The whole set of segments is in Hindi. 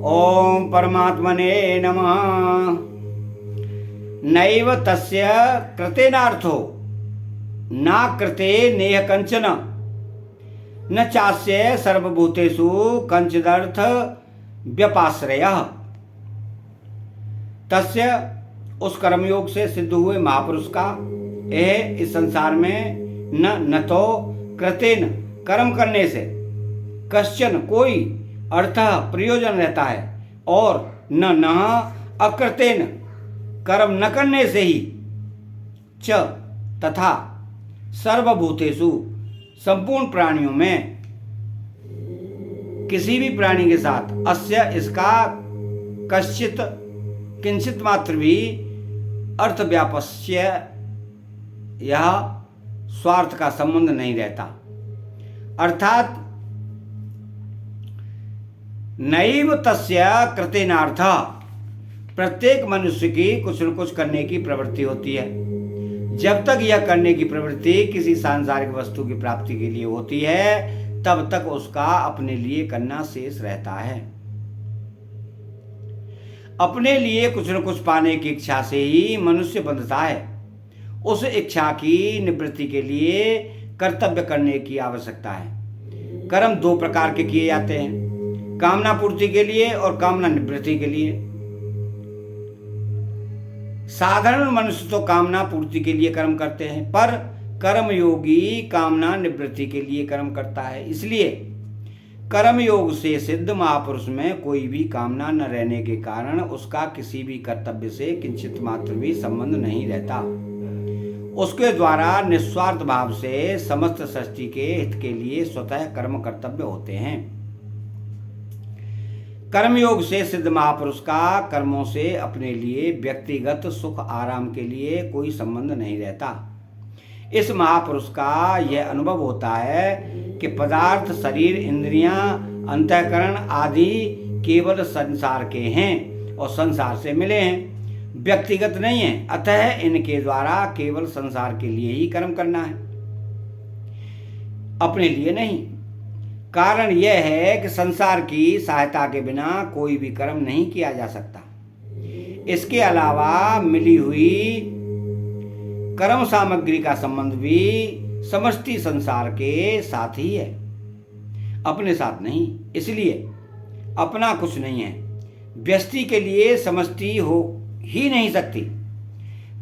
ओम परमात्मने नमः। नैव तस्य कृतेनार्थो न कृते नेह कंचन न चास्य सर्वभूतेषु कंचिदर्थ व्यपाश्रयः। तस्य उस कर्मयोग से सिद्ध हुए महापुरुष का यह इस संसार में न तो कृतेन कर्म करने से कश्चन कोई अर्थ प्रयोजन रहता है और न अकृतेन कर्म न करने से ही च तथा सर्वभूतेषु संपूर्ण प्राणियों में किसी भी प्राणी के साथ अस्य इसका कश्चित किंचित मात्र भी अर्थ व्यापस्य यह स्वार्थ का संबंध नहीं रहता। अर्थात नैव तस्य कृतेनार्थ, प्रत्येक मनुष्य की कुछ न कुछ करने की प्रवृत्ति होती है। जब तक यह करने की प्रवृत्ति किसी सांसारिक वस्तु की प्राप्ति के लिए होती है तब तक उसका अपने लिए करना शेष रहता है। अपने लिए कुछ न कुछ पाने की इच्छा से ही मनुष्य बंधता है। उस इच्छा की निवृत्ति के लिए कर्तव्य करने की आवश्यकता है। कर्म दो प्रकार के किए जाते हैं, कामना पूर्ति के लिए और कामना निवृत्ति के लिए। साधारण मनुष्य तो कामना पूर्ति के लिए कर्म करते हैं, पर कर्मयोगी कामना निवृत्ति के लिए कर्म करता है। इसलिए कर्मयोग से सिद्ध महापुरुष में कोई भी कामना न रहने के कारण उसका किसी भी कर्तव्य से किंचित मात्र भी संबंध नहीं रहता। उसके द्वारा निस्वार्थ भाव से समस्त सृष्टि के हित के लिए स्वतः कर्म कर्तव्य होते हैं। कर्मयोग से सिद्ध महापुरुष का कर्मों से अपने लिए व्यक्तिगत सुख आराम के लिए कोई संबंध नहीं रहता। इस महापुरुष का यह अनुभव होता है कि पदार्थ, शरीर, इंद्रियां, अंतःकरण आदि केवल संसार के हैं और संसार से मिले हैं, व्यक्तिगत नहीं है। अतः इनके द्वारा केवल संसार के लिए ही कर्म करना है, अपने लिए नहीं। कारण यह है कि संसार की सहायता के बिना कोई भी कर्म नहीं किया जा सकता। इसके अलावा मिली हुई कर्म सामग्री का संबंध भी समष्टि संसार के साथ ही है, अपने साथ नहीं। इसलिए अपना कुछ नहीं है। व्यष्टि के लिए समष्टि हो ही नहीं सकती।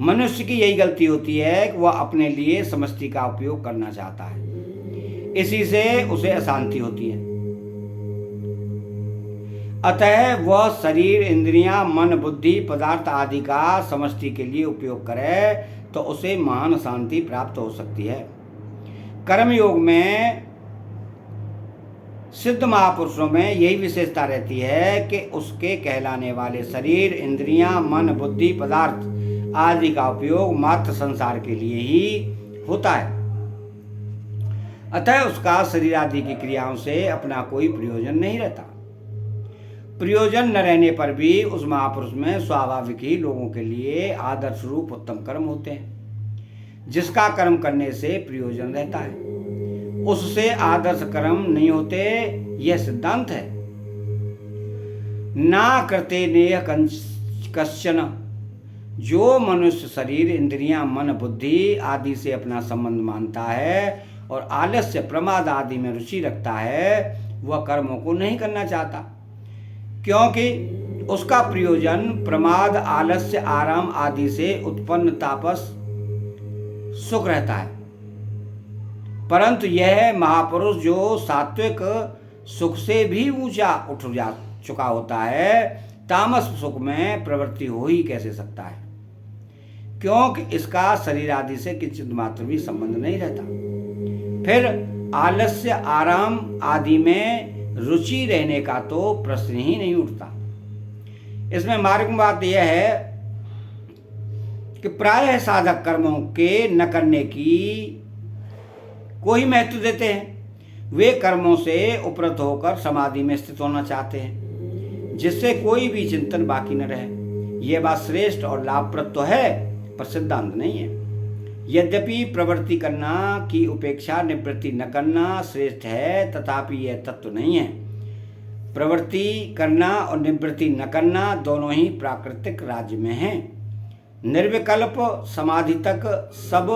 मनुष्य की यही गलती होती है कि वह अपने लिए समष्टि का उपयोग करना चाहता है, इसी से उसे अशांति होती है। अतः वह शरीर, इंद्रियां, मन, बुद्धि, पदार्थ आदि का समष्टि के लिए उपयोग करे तो उसे महान शांति प्राप्त हो सकती है। कर्मयोग में सिद्ध महापुरुषों में यही विशेषता रहती है कि उसके कहलाने वाले शरीर, इंद्रियां, मन, बुद्धि, पदार्थ आदि का उपयोग मात्र संसार के लिए ही होता है। अतः उसका शरीर आदि की क्रियाओं से अपना कोई प्रयोजन नहीं रहता। प्रयोजन न रहने पर भी उस महापुरुष में स्वाभाविक ही लोगों के लिए आदर्श रूप उत्तम कर्म होते हैं। जिसका कर्म करने से प्रयोजन रहता है उससे आदर्श कर्म नहीं होते, यह सिद्धांत है। ना करते नेह कश्चन, जो मनुष्य शरीर, इंद्रियां, मन, बुद्धि आदि से अपना संबंध मानता है और आलस्य, प्रमाद आदि में रुचि रखता है, वह कर्मों को नहीं करना चाहता, क्योंकि उसका प्रयोजन प्रमाद, आलस्य, आराम आदि से उत्पन्न तापस सुख रहता है। परंतु यह महापुरुष जो सात्विक सुख से भी ऊंचा उठ जा चुका होता है, तामस सुख में प्रवृत्ति हो ही कैसे सकता है, क्योंकि इसका शरीर आदि से किंचित मात्र भी संबंध नहीं रहता। फिर आलस्य, आराम आदि में रुचि रहने का तो प्रश्न ही नहीं उठता। इसमें मार्ग बात यह है कि प्रायः साधक कर्मों के न करने की को ही महत्व देते हैं। वे कर्मों से उपरत होकर समाधि में स्थित होना चाहते हैं, जिससे कोई भी चिंतन बाकी न रहे। यह बात श्रेष्ठ और लाभप्रद तो है, पर सिद्धांत नहीं है। यद्यपि प्रवृत्ति करना की उपेक्षा निवृत्ति न करना श्रेष्ठ है, तथापि यह तत्व नहीं है। प्रवृत्ति करना और निवृत्ति न करना दोनों ही प्राकृतिक राज्य में हैं। निर्विकल्प समाधि तक सब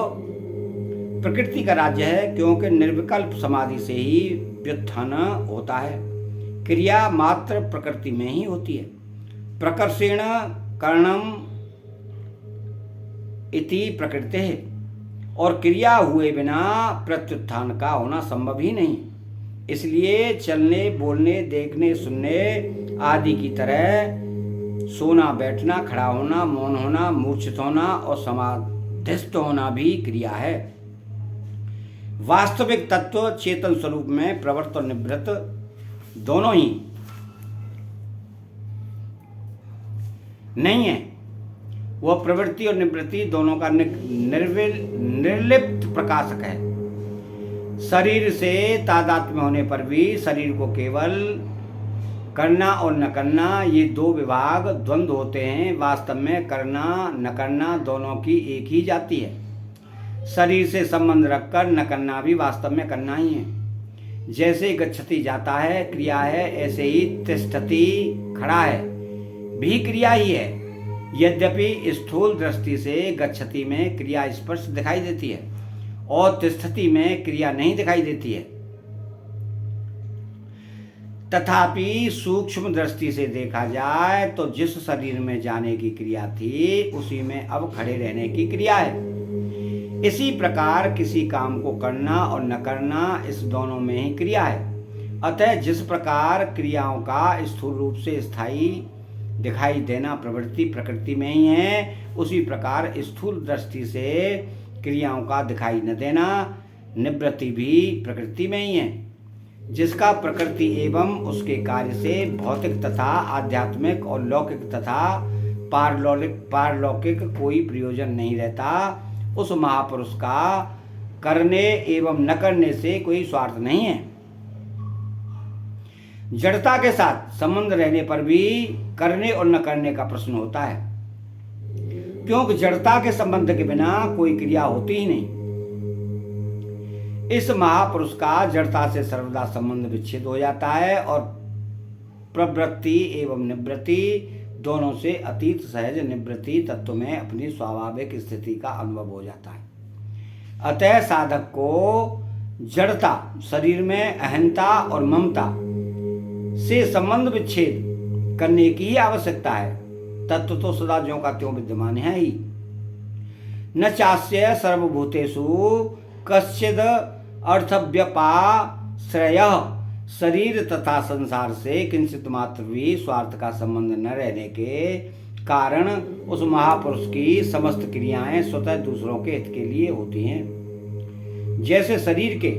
प्रकृति का राज्य है, क्योंकि निर्विकल्प समाधि से ही व्युत्थान होता है। क्रिया मात्र प्रकृति में ही होती है। प्रकर्षेण करणम इति प्रकृति है, और क्रिया हुए बिना प्रत्युत्थान का होना संभव ही नहीं। इसलिए चलने, बोलने, देखने, सुनने आदि की तरह सोना, बैठना, खड़ा होना, मौन होना, मूर्छित होना और समाधिस्थ होना भी क्रिया है। वास्तविक तत्व चेतन स्वरूप में प्रवृत्त और निवृत्त दोनों ही नहीं है। वह प्रवृत्ति और निवृत्ति दोनों का निर्लिप्त प्रकाशक है। शरीर से तादात्म्य होने पर भी शरीर को केवल करना और न करना, ये दो विभाग द्वंद्व होते हैं। वास्तव में करना न करना दोनों की एक ही जाति है। शरीर से संबंध रखकर न करना भी वास्तव में करना ही है। जैसे गच्छति जाता है क्रिया है, ऐसे ही तिष्ठति खड़ा है भी क्रिया ही है। यद्यपि स्थूल दृष्टि से गच्छति में क्रिया स्पष्ट दिखाई देती है और तिष्ठति में क्रिया नहीं दिखाई देती है, तथापि सूक्ष्म दृष्टि से देखा जाए तो जिस शरीर में जाने की क्रिया थी उसी में अब खड़े रहने की क्रिया है। इसी प्रकार किसी काम को करना और न करना, इस दोनों में ही क्रिया है। अतः जिस प्रकार क्रियाओं का स्थूल रूप से स्थायी दिखाई देना प्रवृत्ति प्रकृति में ही है, उसी प्रकार स्थूल दृष्टि से क्रियाओं का दिखाई न देना निवृत्ति भी प्रकृति में ही है। जिसका प्रकृति एवं उसके कार्य से भौतिक तथा आध्यात्मिक और लौकिक तथा पारलौकिक कोई प्रयोजन नहीं रहता, उस महापुरुष का करने एवं न करने से कोई स्वार्थ नहीं है। जड़ता के साथ संबंध रहने पर भी करने और न करने का प्रश्न होता है, क्योंकि जड़ता के संबंध के बिना कोई क्रिया होती ही नहीं। इस महापुरुष का जड़ता से सर्वदा संबंध विच्छेद हो जाता है और प्रवृत्ति एवं निवृत्ति दोनों से अतीत सहज निवृत्ति तत्व में अपनी स्वाभाविक स्थिति का अनुभव हो जाता है। अतः साधक को जड़ता, शरीर में अहंता और ममता से संबंध विच्छेद करने की ही आवश्यकता है। तत्व तो सदा ज्यों का त्यों विद्यमान है ही। न चास्य सर्वभूतेषु कश्चिद अर्थव्यपाश्रयः। शरीर तथा संसार से किंचित मात्र भी स्वार्थ का संबंध न रहने के कारण उस महापुरुष की समस्त क्रियाएं स्वतः दूसरों के हित के लिए होती हैं। जैसे शरीर के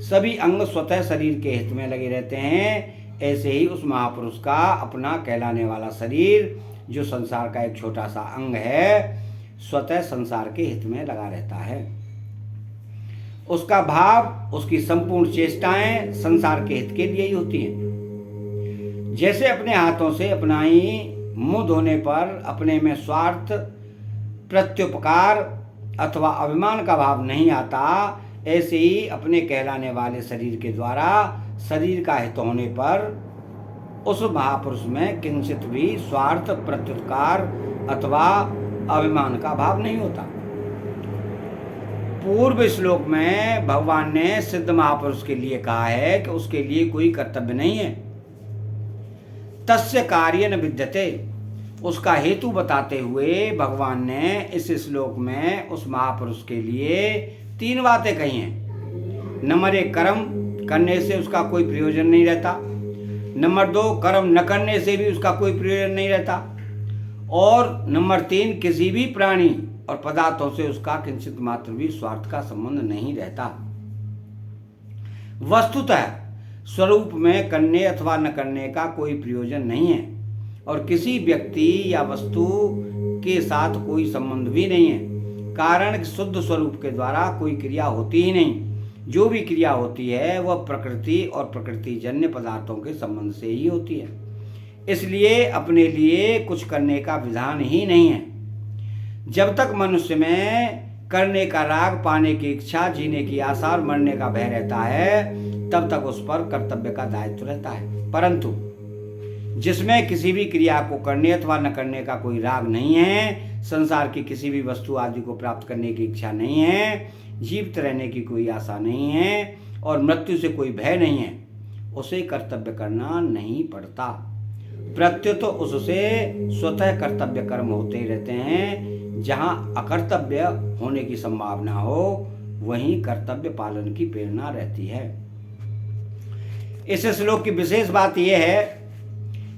सभी अंग स्वतः शरीर के हित में लगे रहते हैं, ऐसे ही उस महापुरुष का अपना कहलाने वाला शरीर, जो संसार का एक छोटा सा अंग है, स्वतः संसार के हित में लगा रहता है। उसका भाव, उसकी संपूर्ण चेष्टाएं संसार के हित के लिए ही होती हैं। जैसे अपने हाथों से अपना ही मुंह धोने पर अपने में स्वार्थ, प्रत्युपकार अथवा अभिमान का भाव नहीं आता, ऐसे ही अपने कहलाने वाले शरीर के द्वारा शरीर का हित होने पर उस महापुरुष में किंचित भी स्वार्थ, प्रत्युपकार अथवा अभिमान का भाव नहीं होता। पूर्व श्लोक में भगवान ने सिद्ध महापुरुष के लिए कहा है कि उसके लिए कोई कर्तव्य नहीं है। तस्य कार्य न विद्यते, उसका हेतु बताते हुए भगवान ने इस श्लोक में उस महापुरुष के लिए 3 बातें कही हैं। नंबर 1, कर्म करने से उसका कोई प्रयोजन नहीं रहता। नंबर 2, कर्म न करने से भी उसका कोई प्रयोजन नहीं रहता। और नंबर 3, किसी भी प्राणी और पदार्थों से उसका किंचित मात्र भी स्वार्थ का संबंध नहीं रहता। वस्तुतः स्वरूप में करने अथवा न करने का कोई प्रयोजन नहीं है और किसी व्यक्ति या वस्तु के साथ कोई संबंध भी नहीं है। कारण शुद्ध स्वरूप के द्वारा कोई क्रिया होती ही नहीं। जो भी क्रिया होती है वह प्रकृति और प्रकृति जन्य पदार्थों के संबंध से ही होती है। इसलिए अपने लिए कुछ करने का विधान ही नहीं है। जब तक मनुष्य में करने का राग, पाने की इच्छा, जीने की आशा और मरने का भय रहता है, तब तक उस पर कर्तव्य का दायित्व रहता है। परंतु जिसमें किसी भी क्रिया को करने अथवा न करने का कोई राग नहीं है, संसार की किसी भी वस्तु आदि को प्राप्त करने की इच्छा नहीं है, जीवित रहने की कोई आशा नहीं है और मृत्यु से कोई भय नहीं है, उसे कर्तव्य करना नहीं पड़ता। प्रत्युत उससे स्वतः कर्तव्य कर्म होते ही रहते हैं। जहाँ अकर्तव्य होने की संभावना हो वहीं कर्तव्य पालन की प्रेरणा रहती है। इस श्लोक की विशेष बात यह है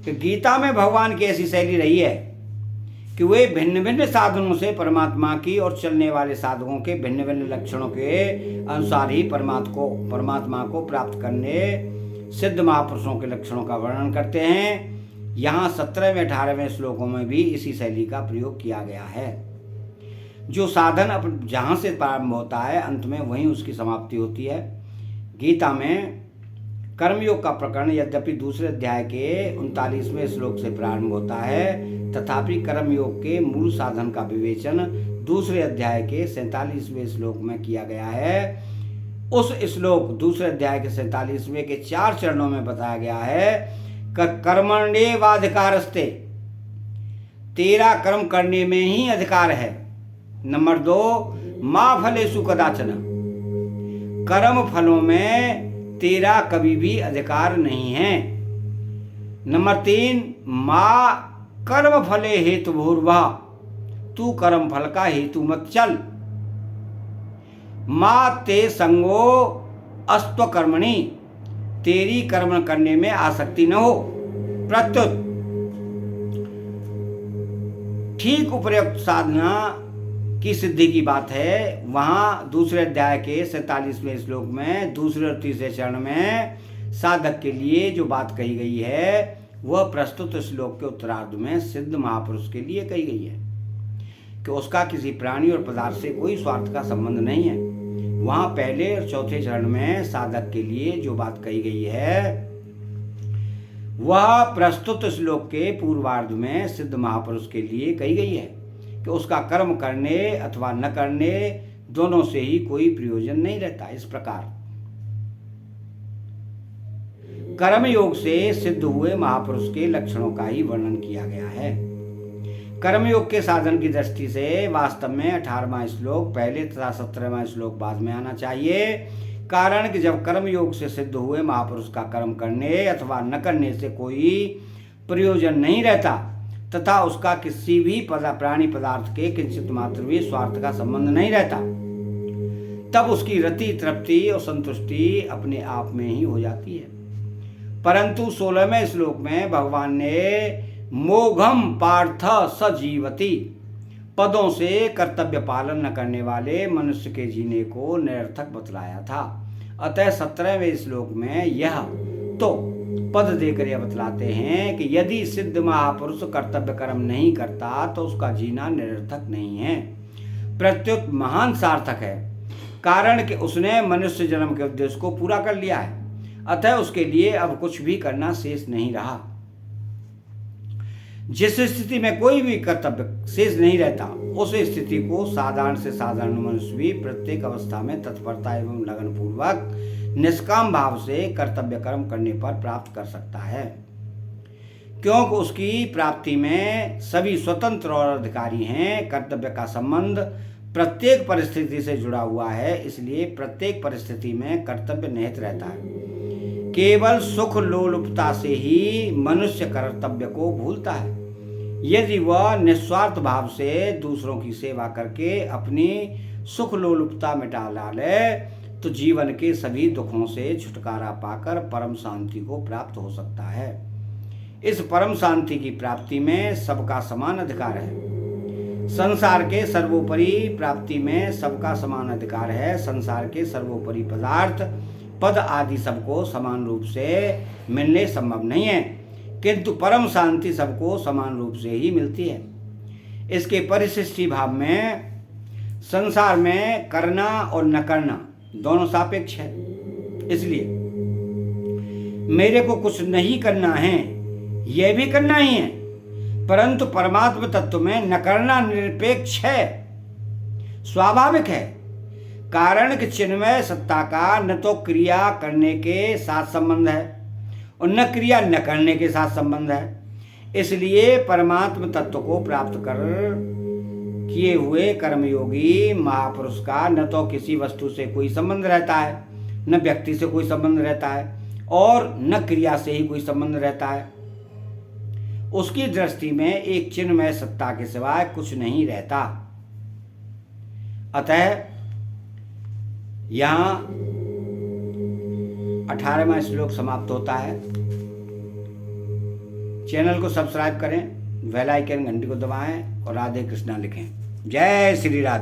कि गीता में भगवान की ऐसी शैली रही है कि वे भिन्न भिन्न साधनों से परमात्मा की और चलने वाले साधकों के भिन्न भिन्न लक्षणों के अनुसार ही परमात्मा को प्राप्त करने सिद्ध महापुरुषों के लक्षणों का वर्णन करते हैं। यहाँ 17वें 18वें श्लोकों में भी इसी शैली का प्रयोग किया गया है। जो साधन जहाँ से प्रारंभ होता है अंत में वहीं उसकी समाप्ति होती है। गीता में कर्मयोग का प्रकरण यद्यपि दूसरे अध्याय के 39वें श्लोक से प्रारंभ होता है, तथापि कर्मयोग के मूल साधन का विवेचन दूसरे अध्याय के 47वें श्लोक में किया गया है। उस श्लोक दूसरे अध्याय के 47वें के 4 चरणों में बताया गया है कि कर्मण्येवाधिकारस्ते, तेरा कर्म करने में ही अधिकार है। नंबर 2, मा फलेषु कदाचन, कर्म फलों में तेरा कभी भी अधिकार नहीं है। नंबर 3, मा कर्म फले हेतुर्भुर्वा, तू कर्म फल का हेतु मत चल। मा ते संगो अस्त्व कर्मणि, तेरी कर्म करने में आसक्ति न हो। प्रत्युत ठीक उपयुक्त साधना की सिद्धि की बात है। वहाँ दूसरे अध्याय के 47वें श्लोक में दूसरे और तीसरे चरण में साधक के लिए जो बात कही गई है वह प्रस्तुत श्लोक के उत्तरार्ध में सिद्ध महापुरुष के लिए कही गई है कि उसका किसी प्राणी और पदार्थ से कोई स्वार्थ का संबंध नहीं है। वहाँ पहले और चौथे चरण में साधक के लिए जो बात कही गई है वह प्रस्तुत श्लोक के पूर्वार्ध में सिद्ध महापुरुष के लिए कही गई है कि उसका कर्म करने अथवा न करने दोनों से ही कोई प्रयोजन नहीं रहता। इस प्रकार कर्म योग से सिद्ध हुए महापुरुष के लक्षणों का ही वर्णन किया गया है। कर्मयोग के साधन की दृष्टि से वास्तव में 18वां श्लोक पहले तथा 17वां श्लोक बाद में आना चाहिए। कारण कि जब कर्मयोग से सिद्ध हुए महापुरुष का कर्म करने अथवा न करने से कोई प्रयोजन नहीं रहता तथा उसका किसी भी प्राणी पदार्थ के किंचित मात्र भी स्वार्थ का संबंध नहीं रहता, तब उसकी रति तृप्ति और संतुष्टि अपने आप में ही हो जाती है। परंतु 16वें श्लोक में भगवान ने मोघम पार्थ सजीवति पदों से कर्तव्य पालन न करने वाले मनुष्य के जीने को निरर्थक बतलाया था। अतः 17वें श्लोक में यह तो पद देकर यह बतलाते हैं कि यदि सिद्ध महापुरुष कर्तव्य कर्म नहीं करता तो उसका जीना निरर्थक नहीं है, प्रत्युत महान सार्थक है। कारण कि उसने मनुष्य जन्म के उद्देश्य को पूरा कर लिया है, अतः उसके लिए अब कुछ भी करना शेष नहीं रहा। जिस स्थिति में कोई भी कर्तव्य शेष नहीं रहता उस स्थिति को साधारण से साधारण मनुष्य भी प्रत्येक अवस्था में तत्परता एवं लगन पूर्वक निष्काम भाव से कर्तव्य कर्म करने पर प्राप्त कर सकता है, क्योंकि उसकी प्राप्ति में सभी स्वतंत्र और अधिकारी हैं। कर्तव्य का संबंध प्रत्येक परिस्थिति से जुड़ा हुआ है, इसलिए प्रत्येक परिस्थिति में कर्तव्य निहित रहता है। केवल सुख लोलुपता से ही मनुष्य कर्तव्य को भूलता है। यदि वह निस्वार्थ भाव से दूसरों की सेवा करके अपनी सुख लोलुपता मिटा डाले तो जीवन के सभी दुखों से छुटकारा पाकर परम शांति को प्राप्त हो सकता है। इस परम शांति की प्राप्ति में सबका समान अधिकार है। संसार के सर्वोपरि प्राप्ति में सबका समान अधिकार है। संसार के सर्वोपरि पदार्थ पद आदि सबको समान रूप से मिलने संभव नहीं है, किंतु परम शांति सबको समान रूप से ही मिलती है। इसके परिशिष्टि भाव में संसार में करना और न करना दोनों सापेक्ष है। इसलिए मेरे को कुछ नहीं करना है यह भी करना ही है, परंतु परमात्म तत्व में न करना निरपेक्ष है, स्वाभाविक है। कारण कि चिन्मय सत्ता का न तो क्रिया करने के साथ संबंध है और न क्रिया न करने के साथ संबंध है। इसलिए परमात्म तत्व को प्राप्त कर किए हुए कर्मयोगी महापुरुष का न तो किसी वस्तु से कोई संबंध रहता है, न व्यक्ति से कोई संबंध रहता है, और न क्रिया से ही कोई संबंध रहता है। उसकी दृष्टि में एक चिन्मय सत्ता के सिवाय कुछ नहीं रहता। अतः यहाँ 18वां श्लोक समाप्त होता है। चैनल को सब्सक्राइब करें, बेल आइकन घंटी को दबाएं और राधे कृष्णा लिखें। जय श्री राधे।